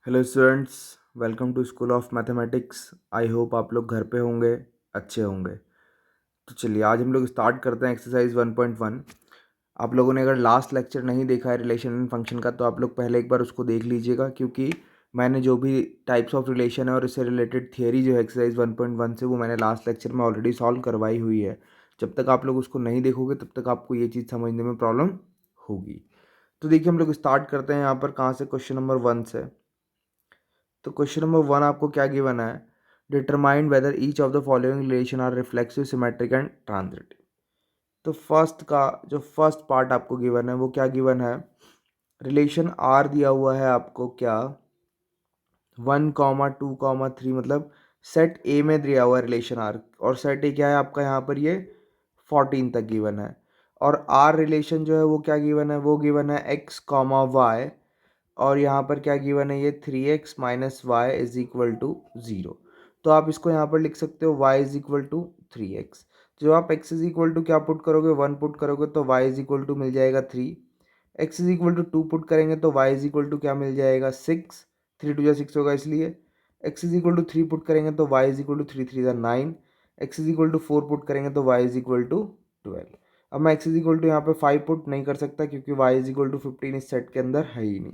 Hello students, welcome to school of mathematics. I hope आप लोग घर पे होंगे, अच्छे होंगे। तो चलिए आज हम लोग स्टार्ट करते हैं एक्सरसाइज 1.1। आप लोगों ने अगर लास्ट लेक्चर नहीं देखा है रिलेशन एंड फंक्शन का तो आप लोग पहले एक बार उसको देख लीजिएगा, क्योंकि मैंने जो भी टाइप्स ऑफ रिलेशन है और इससे रिलेटेड थियरी जो है एक्सरसाइज 1.1 से, वो मैंने लास्ट लेक्चर में ऑलरेडी सॉल्व करवाई हुई है। जब तक आप लोग उसको नहीं देखोगे तब तक आपको ये चीज़ समझने में प्रॉब्लम होगी। तो देखिए हम लोग स्टार्ट करते हैं यहाँ पर कहाँ से, क्वेश्चन नंबर 1 से। तो क्वेश्चन नंबर 1 आपको क्या गिवन है? Determine whether each of the following relation are reflexive, symmetric and transitive. तो फर्स्ट का जो फर्स्ट पार्ट आपको गिवन है वो क्या गिवन है? रिलेशन आर दिया हुआ है आपको, क्या 1, 2, 3, मतलब सेट ए में दिया हुआ है रिलेशन आर, और सेट ए क्या है आपका यहाँ पर, ये 14 तक गिवन है। और आर रिलेशन जो है वो क्या गिवन है? वो गिवन है x, y, और यहाँ पर क्या गिवन है, ये 3x - y is equal to 0। तो आप इसको यहाँ पर लिख सकते हो y is equal to 3x। जब आप x इज इक्वल टू क्या पुट करोगे, 1 पुट करोगे तो y इज इक्वल टू मिल जाएगा 3। x is equal to 2 put करेंगे तो y इज इक्वल टू क्या मिल जाएगा, 6। 3 × 2 = 6 होगा, इसलिए x is equal to 3 put करेंगे तो y is equal to 3 × 3 = 9। x is equal to 4 put करेंगे तो y इज इक्वल टू 12। अब मैं x इज इक्वल टू यहाँ पे 5 पुट नहीं कर सकता, क्योंकि y इज इक्वल टू 15 इस सेट के अंदर है ही नहीं।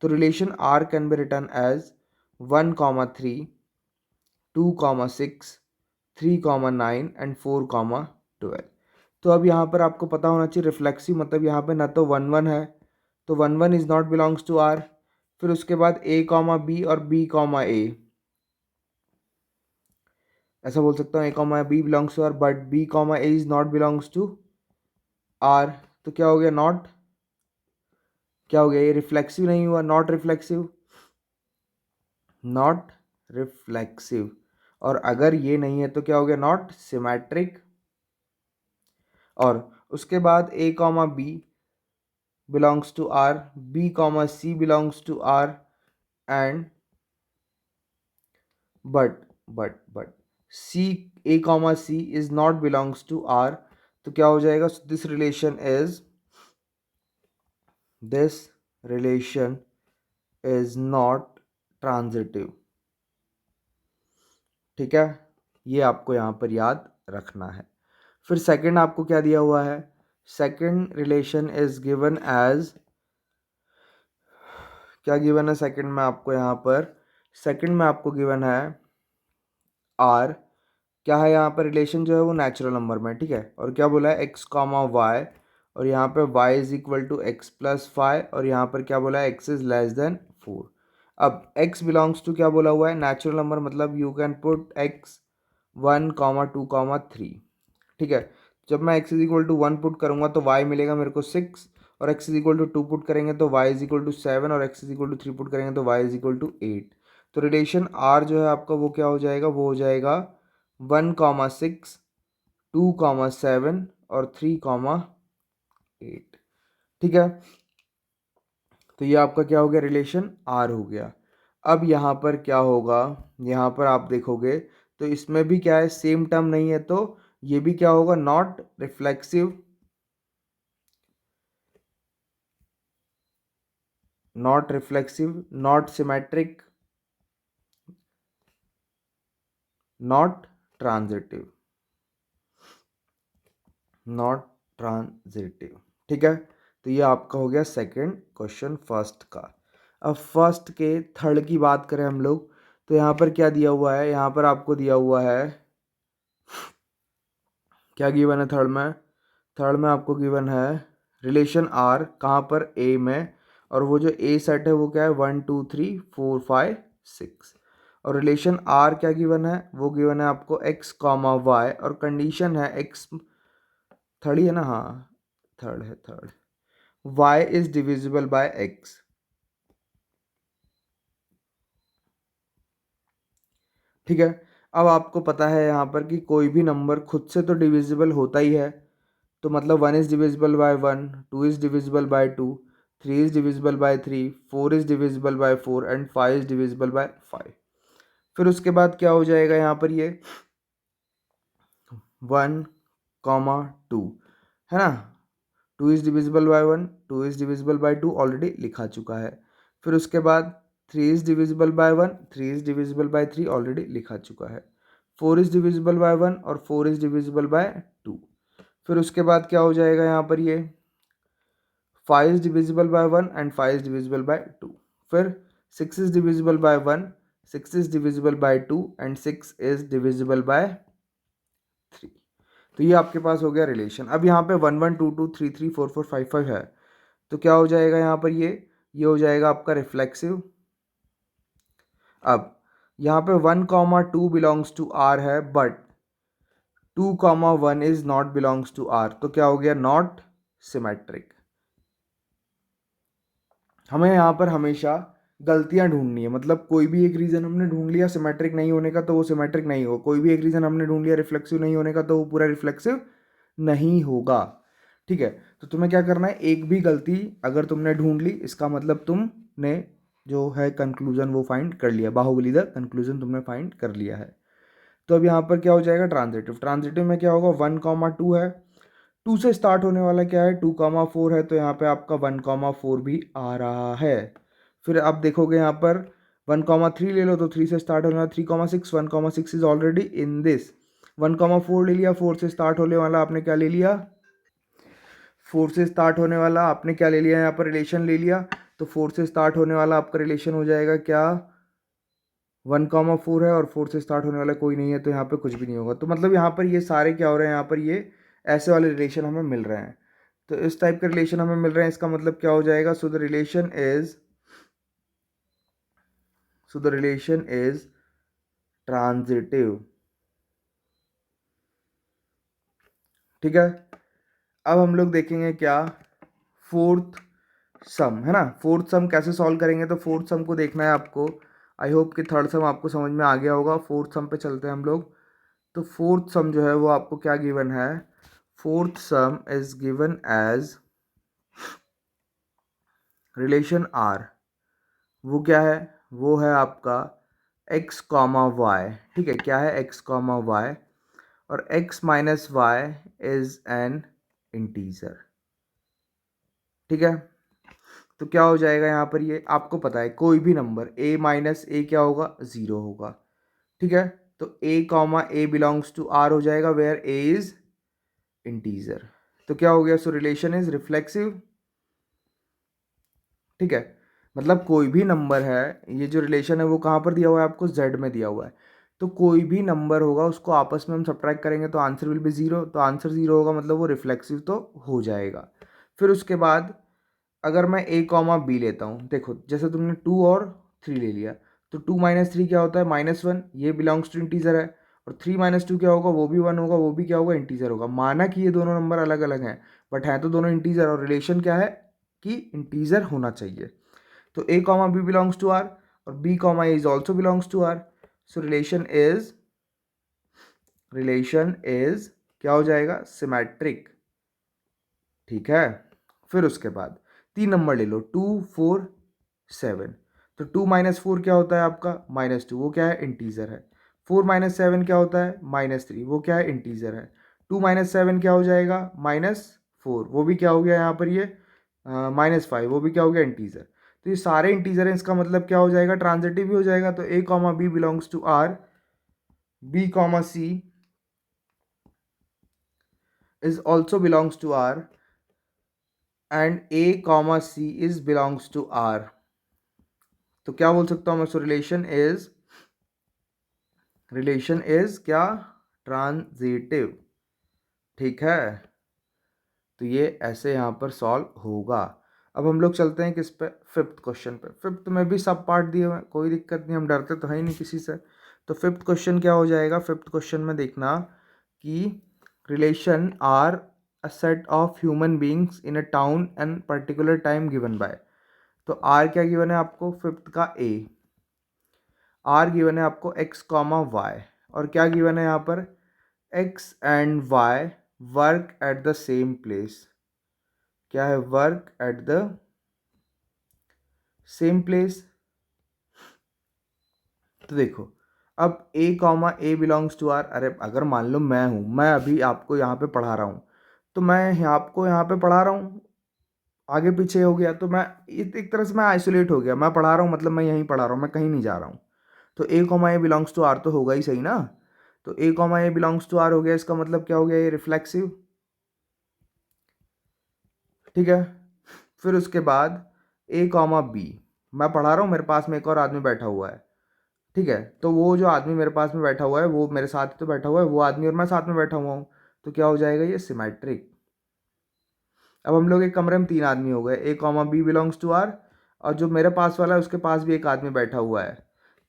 तो relation R can be return as 1, 3, 2, 6, 3, 9 and 4, 12। तो अब यहाँ पर आपको पता होना चाहिए रिफ्लेक्सिव मतलब यहाँ पे ना तो 1 1 है, तो 1 1 is not belongs to R। फिर उसके बाद A, B और B, A, ऐसा बोल सकता हूँ A, B belongs to R, but B, A is not belongs to R। तो क्या हो गया, नॉट, क्या हो गया, ये रिफ्लेक्सिव नहीं हुआ, नॉट रिफ्लेक्सिव, नॉट रिफ्लेक्सिव। और अगर ये नहीं है तो क्या हो गया, नॉट सिमेट्रिक। और उसके बाद A, B belongs to R, B, C belongs to R, and but C is not belongs to R। तो क्या हो जाएगा, this relation is not transitive. ठीक है, ये आपको यहाँ पर याद रखना है। फिर सेकंड आपको क्या दिया हुआ है? Second relation is given as, क्या गिवन है सेकंड में आपको यहाँ पर? सेकंड में आपको गिवन है आर, क्या है यहाँ पर रिलेशन जो है वो नेचुरल नंबर में, ठीक है। और क्या बोला है, x, y, और यहाँ पे y is equal to x+5, और यहाँ पर क्या बोला है, x इज लेस देन 4। अब x बिलोंग्स टू क्या बोला हुआ है, नेचुरल नंबर, मतलब यू कैन पुट x 1, 2, 3। ठीक है, जब मैं x is equal to 1 put करूंगा तो y मिलेगा मेरे को 6, और x is equal to 2 put करेंगे तो y इज इक्वल टू 7, और x is equal to 3 put करेंगे तो y इज इक्वल टू 8। तो रिलेशन R जो है आपका वो क्या हो जाएगा, वो हो जाएगा 1, 6, 2, 7 और 3, 8। ठीक है, तो ये आपका क्या हो गया, रिलेशन R हो गया। अब यहाँ पर क्या होगा, यहाँ पर आप देखोगे तो इसमें भी क्या है, सेम टर्म नहीं है, तो ये भी क्या होगा, not reflexive, not symmetric, not transitive, not transitive. ठीक है, तो ये आपका हो गया सेकंड क्वेश्चन फर्स्ट का। अब फर्स्ट के थर्ड की बात करें हम लोग, तो यहाँ पर क्या दिया हुआ है, यहाँ पर आपको दिया हुआ है, क्या गिवन है थर्ड में? थर्ड में आपको गिवन है रिलेशन आर, कहाँ पर, ए में, और वो जो ए सेट है वो क्या है, 1, 2, 3, 4, 5, 6। और रिलेशन आर क्या गिवन है, वो गिवन है आपको x, y, और कंडीशन है x, थर्ड ही है ना, हाँ थर्ड है, third, y is divisible by x। ठीक है, अब आपको पता है यहाँ पर कि कोई भी नंबर खुद से तो डिविजिबल होता ही है, तो मतलब 1 is divisible by 1, 2 is divisible by 2, 3 is divisible by 3, 4 is divisible by 4 and 5 is divisible by 5। फिर उसके बाद क्या हो जाएगा यहाँ पर, ये 1, 2 है ना, 2 is divisible by 1, 2 is divisible by 2 already लिखा चुका है। फिर उसके बाद 3 is divisible by 1, 3 is divisible by 3 already लिखा चुका है, 4 इज डिविजिबल बाय 1 और 4 इज डिविजिबल बाय 2। फिर उसके बाद क्या हो जाएगा यहाँ पर ये 5 is divisible by 1 and 5 is divisible by 2। फिर 6 is divisible by 1, 6 is divisible by 2 and 6 is divisible by 3। तो ये आपके पास हो गया रिलेशन। अब यहाँ पे 1 1 2 2 3 3 4 4 5 5 है, तो क्या हो जाएगा यहाँ पर ये हो जाएगा आपका रिफ्लेक्सिव। अब यहाँ पे 1, 2 बिलोंग्स टू आर है, but 2, 1 is not belongs to R, तो क्या हो गया नॉट सिमेट्रिक। हमें यहाँ पर हमेशा गलतियाँ ढूंढनी है, मतलब कोई भी एक रीज़न हमने ढूंढ लिया सिमेट्रिक नहीं होने का तो वो सिमेट्रिक नहीं होगा, कोई भी एक रीज़न हमने ढूंढ लिया रिफ्लेक्सिव नहीं होने का तो वो पूरा रिफ्लेक्सिव नहीं होगा। ठीक है, तो तुम्हें क्या करना है, एक भी गलती अगर तुमने ढूंढ ली इसका मतलब तुमने जो है कंक्लूजन वो फाइंड कर लिया, बाहुबली द कंक्लूजन तुमने फाइंड कर लिया है। तो अब यहाँ पर क्या हो जाएगा ट्रांजिटिव, ट्रांजिटिव में क्या होगा 1, 2 है, 2 से स्टार्ट होने वाला क्या है 2, 4 है, तो यहाँ पे आपका 1, 4 भी आ रहा है। फिर आप देखोगे यहाँ पर 1, 3 ले लो तो 3 से स्टार्ट होने वाला 3, 6, 1, 6 इज ऑलरेडी इन दिस। 1, 4 ले लिया, 4 से स्टार्ट होने वाला आपने क्या ले लिया, 4 से स्टार्ट होने वाला आपने क्या ले लिया यहाँ पर रिलेशन ले लिया, तो 4 से स्टार्ट होने वाला आपका रिलेशन हो जाएगा क्या 1, 4 है, और 4 से स्टार्ट होने वाला कोई नहीं है, तो यहाँ पे कुछ भी नहीं होगा। तो मतलब यहाँ पर ये सारे क्या हो रहे हैं, यहाँ पर ये ऐसे वाले रिलेशन हमें मिल रहे हैं, तो इस टाइप के रिलेशन हमें मिल रहे हैं, इसका मतलब क्या हो जाएगा, so the relation is transitive. ठीक है, अब हम लोग देखेंगे क्या फोर्थ सम, है ना। फोर्थ सम कैसे सॉल्व करेंगे, तो फोर्थ सम को देखना है आपको। आई होप कि थर्ड सम आपको समझ में आ गया होगा। फोर्थ सम पे चलते हैं हम लोग। तो फोर्थ सम जो है वो आपको क्या गिवन है, fourth sum is given as relation R. वो क्या है, वो है आपका x, y। ठीक है, क्या है x, y, और x minus y is an integer. ठीक है, तो क्या हो जाएगा यहाँ पर, ये आपको पता है कोई भी नंबर a माइनस ए क्या होगा, 0 होगा। ठीक है, तो a बिलोंग्स टू r हो जाएगा वेयर a इज इंटीजर। तो क्या हो गया, सो रिलेशन इज रिफ्लेक्सिव। ठीक है, मतलब कोई भी नंबर है, ये जो रिलेशन है वो कहाँ पर दिया हुआ है आपको, z में दिया हुआ है। तो कोई भी नंबर होगा उसको आपस में हम सब्ट्रैक्ट करेंगे तो आंसर विल बी 0, तो आंसर 0 होगा मतलब वो रिफ्लेक्सिव तो हो जाएगा। फिर उसके बाद अगर मैं a, b लेता हूँ, देखो जैसे तुमने 2 और 3 ले लिया, तो 2 - 3 क्या होता है, -1, ये बिलोंग्स टू इंटीजर है, और 3 - 2 क्या होगा, वो भी 1 होगा, वो भी क्या होगा, इंटीजर होगा। माना कि ये दोनों नंबर अलग अलग हैं, बट हैं तो दोनों इंटीजर, और रिलेशन क्या है कि इंटीजर होना चाहिए। तो a, b belongs to r और b, a is also belongs to r। So relation is क्या हो जाएगा, सिमेट्रिक। ठीक है, फिर उसके बाद 3 नंबर ले लो 2, 4, 7। तो 2 - 4 क्या होता है आपका, -2, वो क्या है, इंटीजर है। 4 - 7 क्या होता है, -3, वो क्या है, इंटीजर है। 2 - 7 क्या हो जाएगा, -4, वो भी क्या हो गया यहाँ पर ये -5, वो भी क्या हो गया, इंटीजर। तो ये सारे इंटीजर हैं, इसका मतलब क्या हो जाएगा, ट्रांजिटिव भी हो जाएगा। तो a, b belongs to r, b, c is also belongs to r, and a, c is belongs to r। तो क्या बोल सकता हूँ मैं, सो रिलेशन इज क्या, ट्रांजिटिव। ठीक है, तो ये ऐसे यहाँ पर सॉल्व होगा। अब हम लोग चलते हैं किस पे, फिफ्थ क्वेश्चन पे। फिफ्थ में भी सब पार्ट दिए हुए हैं, कोई दिक्कत नहीं, हम डरते तो है ही नहीं किसी से। तो फिफ्थ क्वेश्चन क्या हो जाएगा, फिफ्थ क्वेश्चन में देखना कि relation R a set of human beings in a town and particular time given by. तो आर क्या गिवन है आपको, फिफ्थ का ए। आर गिवन है आपको x, y, और क्या गिवन है यहाँ पर, x and y work at the same place. क्या है, work at the same place. तो देखो अब a, बिलोंग्स टू आर। अरे अगर मान लो मैं हूँ, मैं अभी आपको यहाँ पे पढ़ा रहा हूँ, तो मैं आपको यहाँ पे पढ़ा रहा हूँ, आगे पीछे हो गया तो मैं एक तरह से मैं आइसोलेट हो गया, मैं पढ़ा रहा हूँ मतलब मैं यहीं पढ़ा रहा हूँ, मैं कहीं नहीं जा रहा हूँ। तो A comma A belongs to R तो होगा ही सही ना। तो A comma A belongs to R हो गया, इसका मतलब क्या हो गया, ये रिफ्लेक्सिव। ठीक है, फिर उसके बाद ए कॉमा बी, मैं पढ़ा रहा हूँ, मेरे पास में एक और आदमी बैठा हुआ है। ठीक है, तो वो जो आदमी मेरे पास में बैठा हुआ है वो मेरे साथ ही तो बैठा हुआ है, वो आदमी और मैं साथ में बैठा हुआ हूँ, तो क्या हो जाएगा, ये सिमेट्रिक। अब हम लोग एक कमरे में 3 आदमी हो गए, A comma B belongs to R, और जो मेरे पास वाला है उसके पास भी एक आदमी बैठा हुआ है।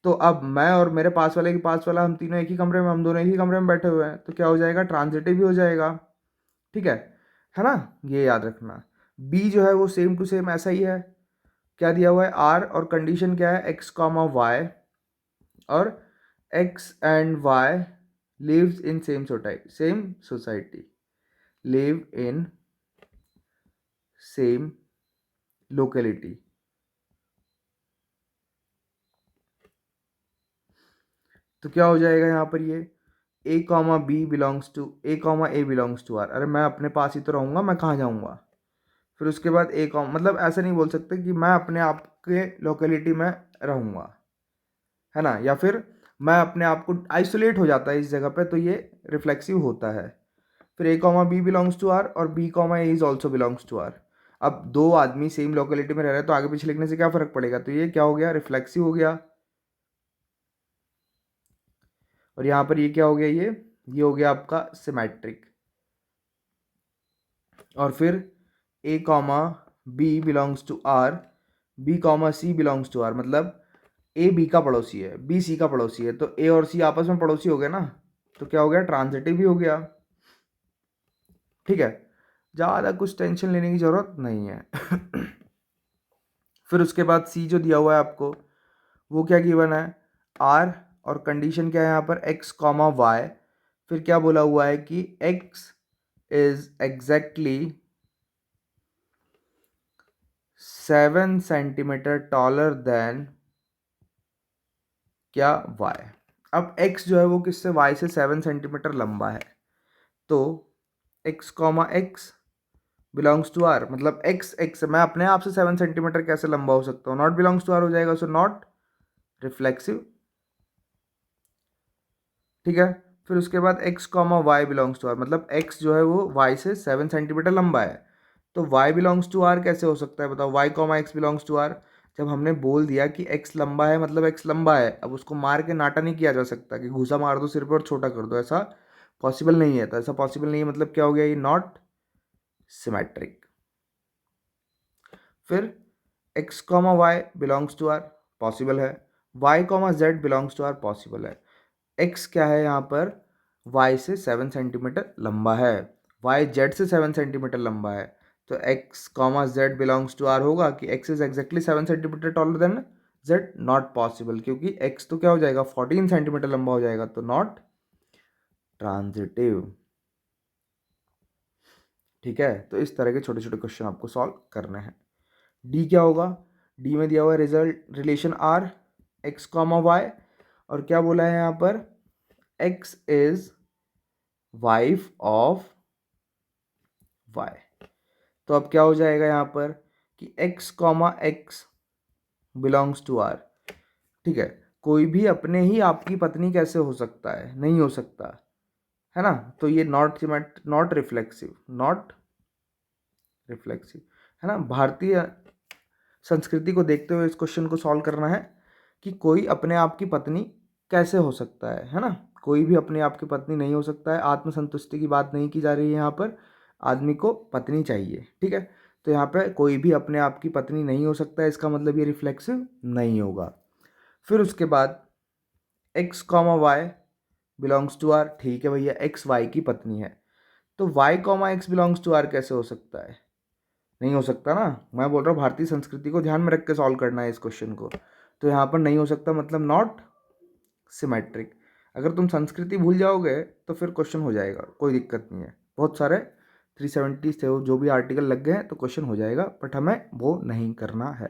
तो अब मैं और मेरे पास वाले के पास वाला, हम तीनों एक ही कमरे में, हम दोनों एक ही कमरे में बैठे हुए हैं, तो क्या हो जाएगा, ट्रांजिटिव भी हो जाएगा। ठीक है ना, ये याद रखना। बी जो है वो सेम टू सेम ऐसा ही है, क्या दिया हुआ है, आर, और कंडीशन क्या है, एक्स कॉमा वाई, और X and Y lives in same society, live in same locality. तो क्या हो जाएगा यहाँ पर, ये A comma B belongs to A comma A belongs to R, अरे मैं अपने पास ही तो रहूँगा, मैं कहाँ जाऊँगा। फिर उसके बाद ए कॉमा, मतलब ऐसा नहीं बोल सकते कि मैं अपने आप के लोकेलिटी में रहूँगा, है ना, या फिर मैं अपने आप को आइसोलेट हो जाता है इस जगह पे, तो ये रिफ्लेक्सिव होता है। फिर A comma B belongs to R और B comma A is also belongs to R. अब दो आदमी सेम लोकेलिटी में रह रहे हैं तो आगे पीछे लिखने से क्या फ़र्क पड़ेगा, तो ये क्या हो गया, रिफ्लेक्सिव हो गया। और यहाँ पर ये क्या हो गया, ये हो गया आपका सिमेट्रिक। और फिर A comma B belongs to R, B comma C belongs to R, मतलब ए बी का पड़ोसी है, बी सी का पड़ोसी है, तो ए और सी आपस में पड़ोसी हो गए ना, तो क्या हो गया, ट्रांजिटिव भी हो गया। ठीक है, ज़्यादा कुछ टेंशन लेने की ज़रूरत नहीं है। फिर उसके बाद सी जो दिया हुआ है आपको, वो क्या गिवन है, आर, और कंडीशन क्या है यहाँ पर, एक्स कॉमा वाई। फिर क्या बोला हुआ है कि x is exactly 7 centimetre taller then क्या, वाई। अब x जो है वो किससे, y से 7 सेंटीमीटर लंबा है, तो x comma x belongs to R, मतलब x मैं अपने आप से 7 सेंटीमीटर कैसे लंबा हो सकता हूँ, नॉट बिलोंग्स टू आर हो जाएगा, सो नॉट रिफ्लेक्सिव। ठीक है, फिर उसके बाद x comma y belongs to R, मतलब x जो है वो y से 7 सेंटीमीटर लंबा है, तो y बिलोंग्स टू आर कैसे हो सकता है बताओ, y comma x belongs to R. जब हमने बोल दिया कि x लंबा है मतलब x लंबा है, अब उसको मार के नाटा नहीं किया जा सकता कि घूसा मार दो सिर पर और छोटा कर दो, ऐसा पॉसिबल नहीं है। तो ऐसा पॉसिबल नहीं है, मतलब क्या हो गया, ये नॉट सिमेट्रिक। फिर x comma y belongs to R, possible है, y comma z belongs to R, possible है। x क्या है यहाँ पर, y से 7 सेंटीमीटर लंबा है, y z से 7 सेंटीमीटर लंबा है, तो x comma z belongs to R होगा कि x is exactly 7 centimetre taller than z, not possible, क्योंकि x तो क्या हो जाएगा, 14 सेंटीमीटर लंबा हो जाएगा, तो नॉट ट्रांजिटिव। ठीक है, तो इस तरह के छोटे छोटे क्वेश्चन आपको सॉल्व करने हैं। डी क्या होगा, डी में दिया हुआ है result relation R, x comma Y, और क्या बोला है यहाँ पर, x is wife of y. तो अब क्या हो जाएगा यहाँ पर कि x comma x belongs to R. ठीक है, कोई भी अपने ही आपकी पत्नी कैसे हो सकता है, नहीं हो सकता, है ना, तो ये नॉट रिफ्लेक्सिव, नॉट रिफ्लेक्सिव, है ना। भारतीय संस्कृति को देखते हुए इस क्वेश्चन को सॉल्व करना है कि कोई अपने आप की पत्नी कैसे हो सकता है ना। कोई भी अपने आप की पत्नी नहीं हो सकता है, आत्मसंतुष्टि की बात नहीं की जा रही है यहाँ पर, आदमी को पत्नी चाहिए। ठीक है, तो यहाँ पे कोई भी अपने आप की पत्नी नहीं हो सकता है, इसका मतलब ये रिफ्लेक्सिव नहीं होगा। फिर उसके बाद x comma y belongs to R, ठीक है भैया, एक्स वाई की पत्नी है, तो y comma x belongs to R कैसे हो सकता है, नहीं हो सकता ना। मैं बोल रहा हूँ भारतीय संस्कृति को ध्यान में रख के सॉल्व करना है इस क्वेश्चन को, तो यहाँ पर नहीं हो सकता, मतलब नॉट सिमेट्रिक। अगर तुम संस्कृति भूल जाओगे तो फिर क्वेश्चन हो जाएगा, कोई दिक्कत नहीं है, बहुत सारे 370 थे वो जो भी आर्टिकल लग गए हैं तो क्वेश्चन हो जाएगा, बट हमें वो नहीं करना है।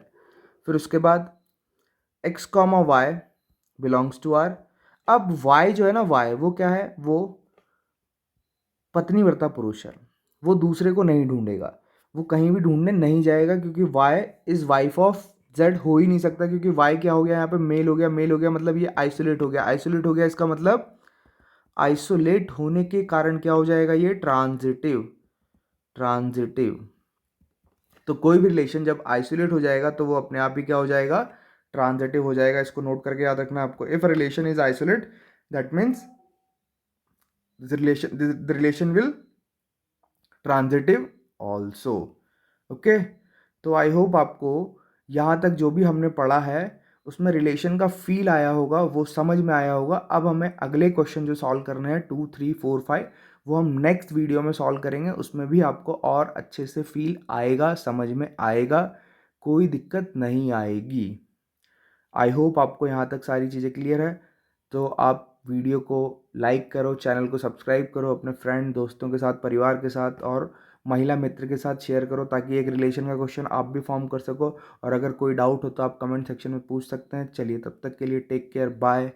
फिर उसके बाद x comma y belongs to R. अब वाई जो है ना, वाई वो क्या है, वो पत्नीव्रता पुरुष है, वो दूसरे को नहीं ढूंढेगा, वो कहीं भी ढूंढने नहीं जाएगा, क्योंकि y is wife of z हो ही नहीं सकता, क्योंकि वाई क्या हो गया यहाँ पे, मेल हो गया, मेल हो गया मतलब ये आइसोलेट हो गया, आइसोलेट हो गया इसका मतलब आइसोलेट होने के कारण क्या हो जाएगा, ये ट्रांजिटिव, ट्रांजिटिव। तो कोई भी रिलेशन जब आइसोलेट हो जाएगा तो वो अपने आप ही क्या हो जाएगा, ट्रांजिटिव हो जाएगा। इसको नोट करके याद रखना आपको, if relation is isolate that means the relation will transitive also. Okay, तो आई होप आपको यहाँ तक जो भी हमने पढ़ा है उसमें रिलेशन का फील आया होगा, वो समझ में आया होगा। अब हमें अगले क्वेश्चन जो सॉल्व करने हैं 2, 3, 4, 5 वो हम नेक्स्ट वीडियो में सॉल्व करेंगे, उसमें भी आपको और अच्छे से फील आएगा, समझ में आएगा, कोई दिक्कत नहीं आएगी। आई होप आपको यहाँ तक सारी चीज़ें क्लियर है। तो आप वीडियो को लाइक करो, चैनल को सब्सक्राइब करो, अपने फ्रेंड दोस्तों के साथ, परिवार के साथ और महिला मित्र के साथ शेयर करो, ताकि एक रिलेशन का क्वेश्चन आप भी फॉर्म कर सको। और अगर कोई डाउट हो तो आप कमेंट सेक्शन में पूछ सकते हैं। चलिए तब तक के लिए टेक केयर, बाय।